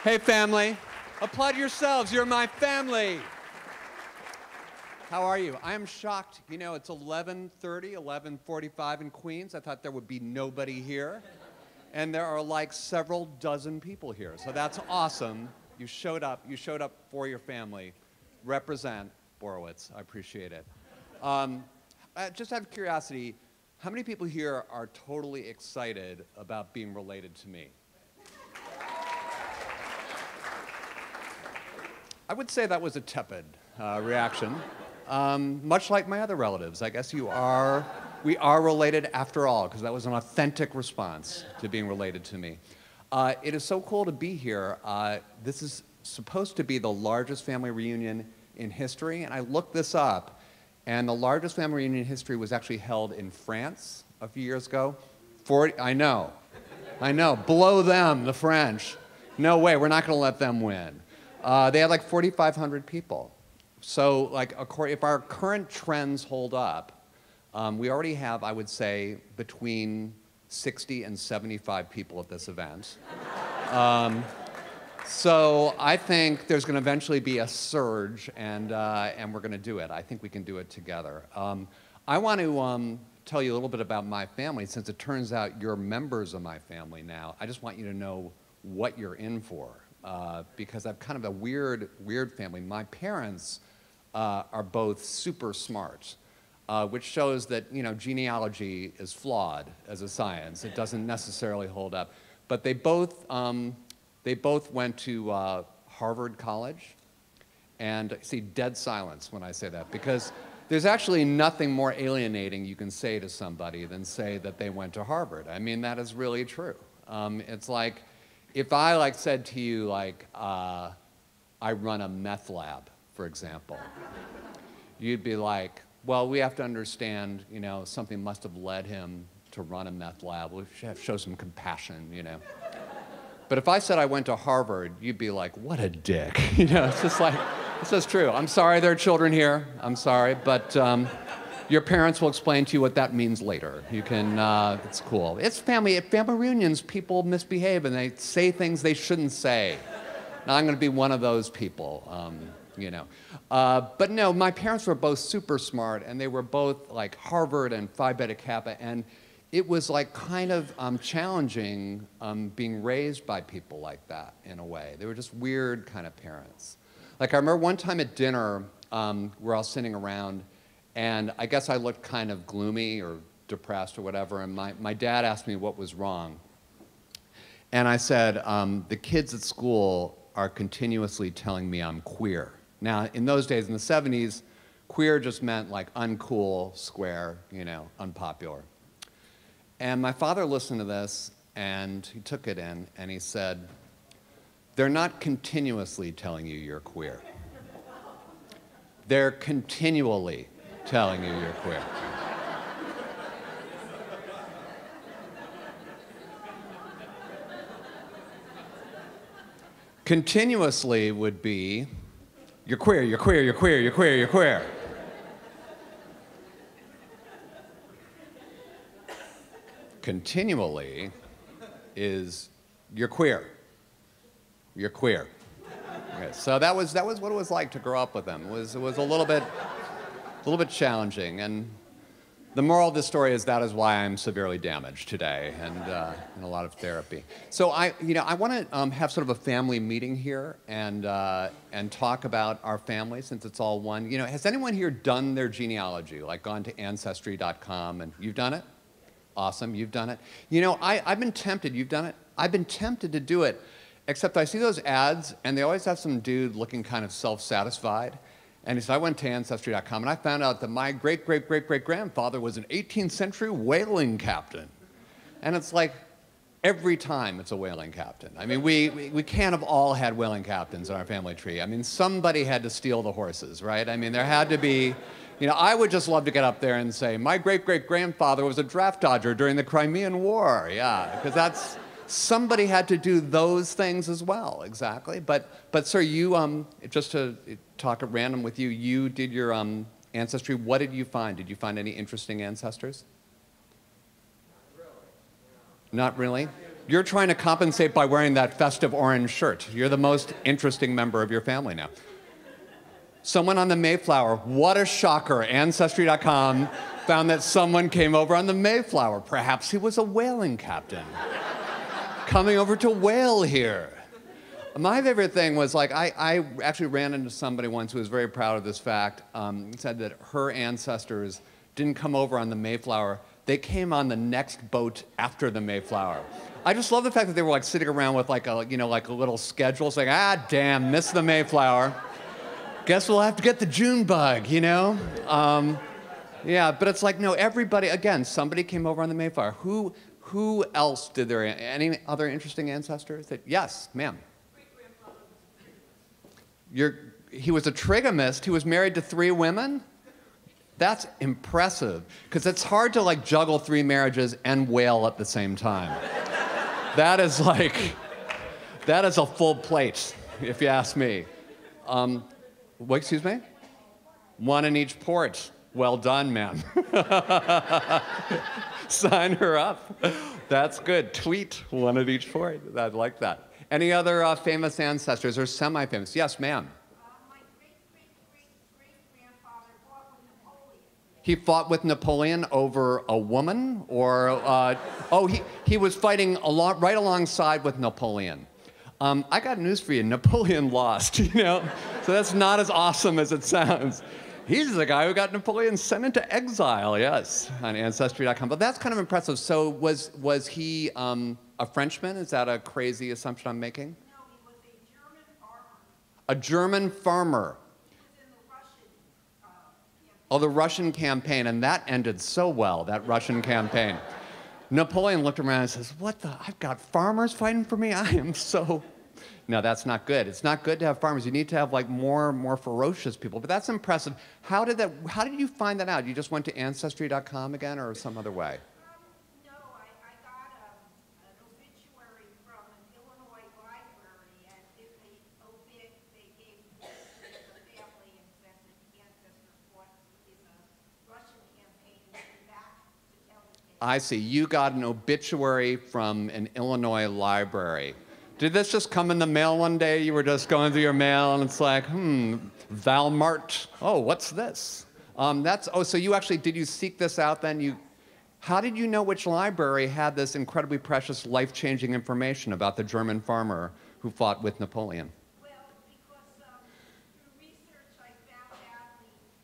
Hey, family. Applaud yourselves. You're my family. How are you? I am shocked. You know, it's 11:30, 11:45 in Queens. I thought there would be nobody here. And there are like several dozen people here. So that's awesome. You showed up. You showed up for your family. Represent Borowitz. I appreciate it. Just out of curiosity, how many people here are totally excited about being related to me? I would say that was a tepid reaction. Much like my other relatives. I guess we are related after all, because that was an authentic response to being related to me. It is so cool to be here. This is supposed to be the largest family reunion in history, and I looked this up, and the largest family reunion in history was actually held in France a few years ago. I know, blow them, the French. No way, we're not gonna let them win. They had like 4,500 people. So like, if our current trends hold up, we already have, I would say, between 60 and 75 people at this event. So I think there's going to eventually be a surge, and we're going to do it. I think we can do it together. I want to tell you a little bit about my family, since it turns out you're members of my family now. I just want you to know what you're in for, because I've kind of a weird family. My parents are both super smart, which shows that, you know, genealogy is flawed as a science. It doesn't necessarily hold up. But they both went to Harvard College. And see, dead silence when I say that, because there's actually nothing more alienating you can say to somebody than say that they went to Harvard. I mean, that is really true. It's like, if I said to you, I run a meth lab, for example, you'd be like, well, we have to understand, you know, something must have led him to run a meth lab. We should show some compassion, you know. But if I said I went to Harvard, you'd be like, what a dick. You know, it's just like, it's just true. I'm sorry there are children here. I'm sorry, but your parents will explain to you what that means later. You can, it's cool. It's family. At family reunions, people misbehave and they say things they shouldn't say. Now, I'm going to be one of those people, you know. But no, my parents were both super smart, and they were both like Harvard and Phi Beta Kappa, and it was like kind of challenging being raised by people like that in a way. They were just weird kind of parents. Like I remember one time at dinner, we're all sitting around, and I guess I looked kind of gloomy or depressed or whatever, and my dad asked me what was wrong. And I said, the kids at school are continuously telling me I'm queer. Now, in those days, in the 70s, queer just meant like uncool, square, you know, unpopular. And my father listened to this, and he took it in, and he said, they're not continuously telling you you're queer. They're continually telling you you're queer. Continuously would be, you're queer, you're queer, you're queer, you're queer, you're queer. Continually is, you're queer. You're queer. Okay, so that was what it was like to grow up with them. It was a little bit challenging, and the moral of this story is that is why I'm severely damaged today, and in a lot of therapy. So I want to have sort of a family meeting here and talk about our family, since it's all one. You know, has anyone here done their genealogy, like gone to Ancestry.com, and you've done it? Awesome, you've done it. You know, I've been tempted. You've done it. I've been tempted to do it, except I see those ads, and they always have some dude looking kind of self-satisfied. And he said, I went to Ancestry.com, and I found out that my great-great-great-great-grandfather was an 18th century whaling captain. And it's like, every time it's a whaling captain. I mean, we can't have all had whaling captains in our family tree. I mean, somebody had to steal the horses, right? I mean, there had to be, you know, I would just love to get up there and say, my great-great-grandfather was a draft dodger during the Crimean War. Yeah, because that's, somebody had to do those things as well, exactly. But sir, you, just to talk at random with you, you did your ancestry. What did you find? Did you find any interesting ancestors? Not really? You're trying to compensate by wearing that festive orange shirt. You're the most interesting member of your family now. Someone on the Mayflower, what a shocker. Ancestry.com found that someone came over on the Mayflower. Perhaps he was a whaling captain coming over to whale here. My favorite thing was, like, I actually ran into somebody once who was very proud of this fact. Said that her ancestors didn't come over on the Mayflower. They came on the next boat after the Mayflower. I just love the fact that they were like sitting around with like a, like a little schedule saying, ah, damn, missed the Mayflower. Guess we'll have to get the June bug, Yeah, but it's like, no, everybody, again, somebody came over on the Mayflower. Who else did there, any other interesting ancestors? Yes, ma'am. He was a trigamist. He was married to 3 women? That's impressive, because it's hard to like juggle 3 marriages and whale at the same time. That is a full plate, if you ask me. What, excuse me? 1 in each port. Well done, ma'am. Sign her up. That's good. Tweet 1 at each port. I like that. Any other famous ancestors or semi-famous? Yes, ma'am. My great-great-great-great-grandfather fought with Napoleon. He fought with Napoleon over a woman, or he was fighting right alongside with Napoleon. I got news for you. Napoleon lost, So that's not as awesome as it sounds. He's the guy who got Napoleon sent into exile, yes, on Ancestry.com. But that's kind of impressive. So was he a Frenchman? Is that a crazy assumption I'm making? No, he was a German farmer. A German farmer. He was in the Russian campaign. Oh, the Russian campaign, and that ended so well, that Russian campaign. Napoleon looked around and says, what the, I've got farmers fighting for me? I am so... No, that's not good. It's not good to have farmers. You need to have like more ferocious people. But that's impressive. How did you find that out? You just went to Ancestry.com again, or some other way? No, I got an obituary from an Illinois library, and they gave the family and said that the ancestor fought in the Russian campaign and came back to tell the tale. I see. You got an obituary from an Illinois library. Did this just come in the mail one day? You were just going through your mail, and it's like, Valmart. Oh, what's this? So you actually, did you seek this out then? How did you know which library had this incredibly precious, life-changing information about the German farmer who fought with Napoleon? Well, because through research I found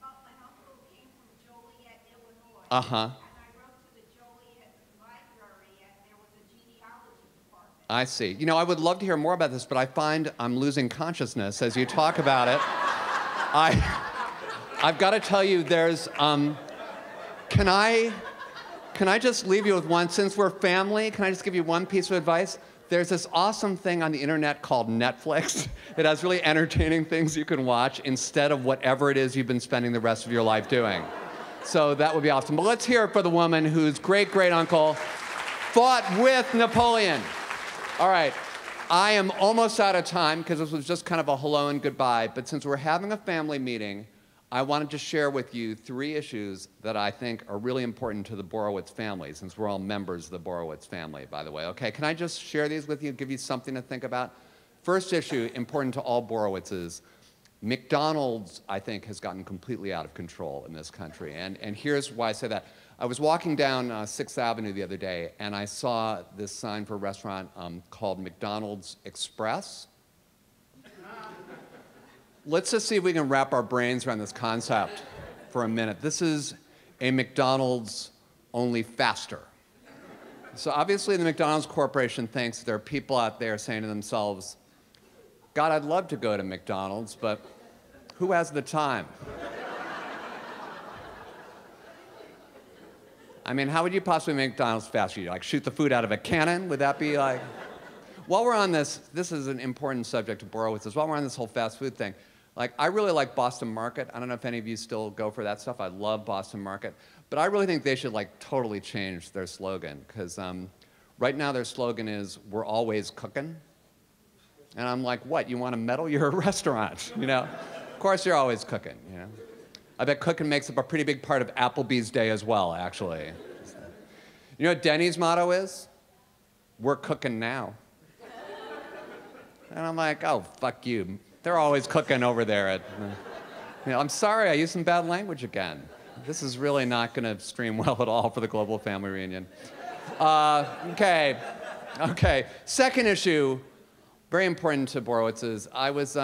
out an uncle who came from Joliet, Illinois. Uh-huh. And I wrote to the Joliet library, and there was a genealogy department. I see. I would love to hear more about this, but I find I'm losing consciousness as you talk about it. I've got to tell you, there's, can I just leave you with one? Since we're family, can I just give you one piece of advice? There's this awesome thing on the internet called Netflix. It has really entertaining things you can watch instead of whatever it is you've been spending the rest of your life doing. So that would be awesome. But let's hear it for the woman whose great-great-uncle fought with Napoleon. All right, I am almost out of time because this was just kind of a hello and goodbye, but since we're having a family meeting, I wanted to share with you 3 issues that I think are really important to the Borowitz family, since we're all members of the Borowitz family, by the way. Okay, can I just share these with you, give you something to think about? First issue, important to all Borowitzes. McDonald's, I think, has gotten completely out of control in this country, and here's why I say that. I was walking down 6th Avenue the other day, and I saw this sign for a restaurant called McDonald's Express. Let's just see if we can wrap our brains around this concept for a minute. This is a McDonald's only faster. So obviously the McDonald's Corporation thinks there are people out there saying to themselves, God, I'd love to go to McDonald's, but who has the time? I mean, how would you possibly make McDonald's faster? You like shoot the food out of a cannon? Would that be like... While we're on this is an important subject to Borowitz. While we're on this whole fast food thing, like, I really like Boston Market. I don't know if any of you still go for that stuff. I love Boston Market. But I really think they should like totally change their slogan, because right now their slogan is, we're always cooking. And I'm like, what, you want to medal? You're a restaurant, Of course you're always cooking, I bet cooking makes up a pretty big part of Applebee's day as well, actually. You know what Denny's motto is? we're cooking now. And I'm like, oh, fuck you. They're always cooking over there at, I'm sorry, I used some bad language again. This is really not going to stream well at all for the Global Family Reunion. Okay. Second issue, very important to Borowitz's. I was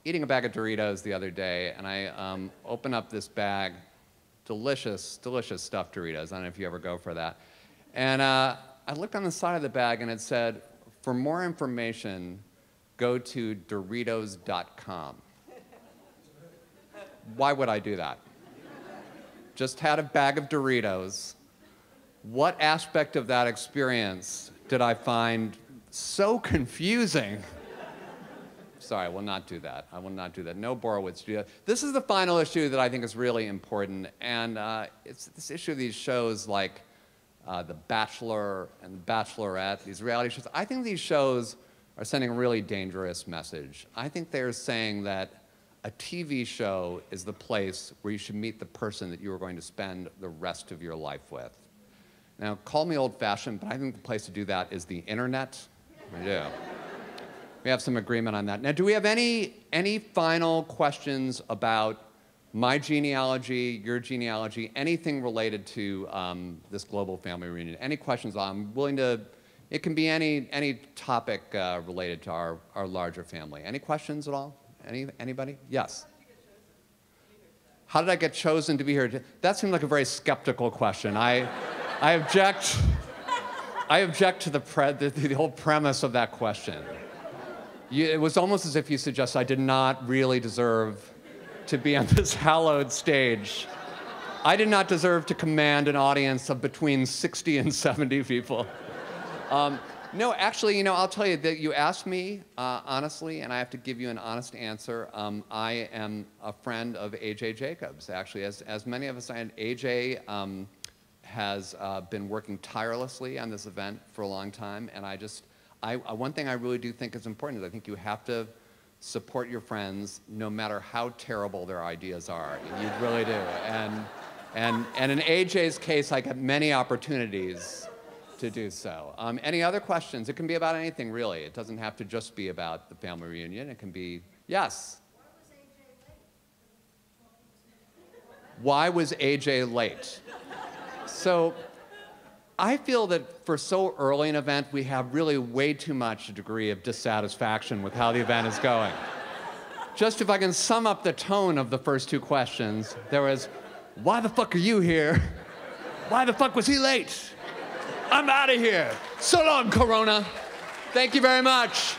eating a bag of Doritos the other day, and I opened up this bag, delicious, delicious stuffed Doritos. I don't know if you ever go for that. And I looked on the side of the bag, and it said, for more information, go to Doritos.com. Why would I do that? Just had a bag of Doritos. What aspect of that experience did I find so confusing? Sorry, I will not do that. I will not do that. No Borowitz do that. This is the final issue that I think is really important, and it's this issue of these shows like The Bachelor and The Bachelorette, these reality shows. I think these shows are sending a really dangerous message. I think they're saying that a TV show is the place where you should meet the person that you are going to spend the rest of your life with. Now, call me old-fashioned, but I think the place to do that is the internet. I do. We have some agreement on that. Now, do we have any final questions about my genealogy, your genealogy, anything related to this Global Family Reunion? Any questions? I'm willing to, it can be any topic related to our larger family. Any questions at all? Anybody? Yes. How did I get chosen to be here? That seemed like a very skeptical question. I object to the whole premise of that question. It was almost as if you suggest I did not really deserve to be on this hallowed stage. I did not deserve to command an audience of between 60 and 70 people. No, actually, I'll tell you that you asked me honestly, and I have to give you an honest answer. I am a friend of A.J. Jacobs, actually. As many of us, A.J. has been working tirelessly on this event for a long time, and one thing I really do think is important is I think you have to support your friends no matter how terrible their ideas are. You really do. And in A.J.'s case, I got many opportunities to do so. Any other questions? It can be about anything, really. It doesn't have to just be about the family reunion. It can be, yes? Why was A.J. late? So I feel that for so early an event, we have really way too much degree of dissatisfaction with how the event is going. Just if I can sum up the tone of the first two questions, there was, why the fuck are you here? Why the fuck was he late? I'm out of here. So long, Corona. Thank you very much.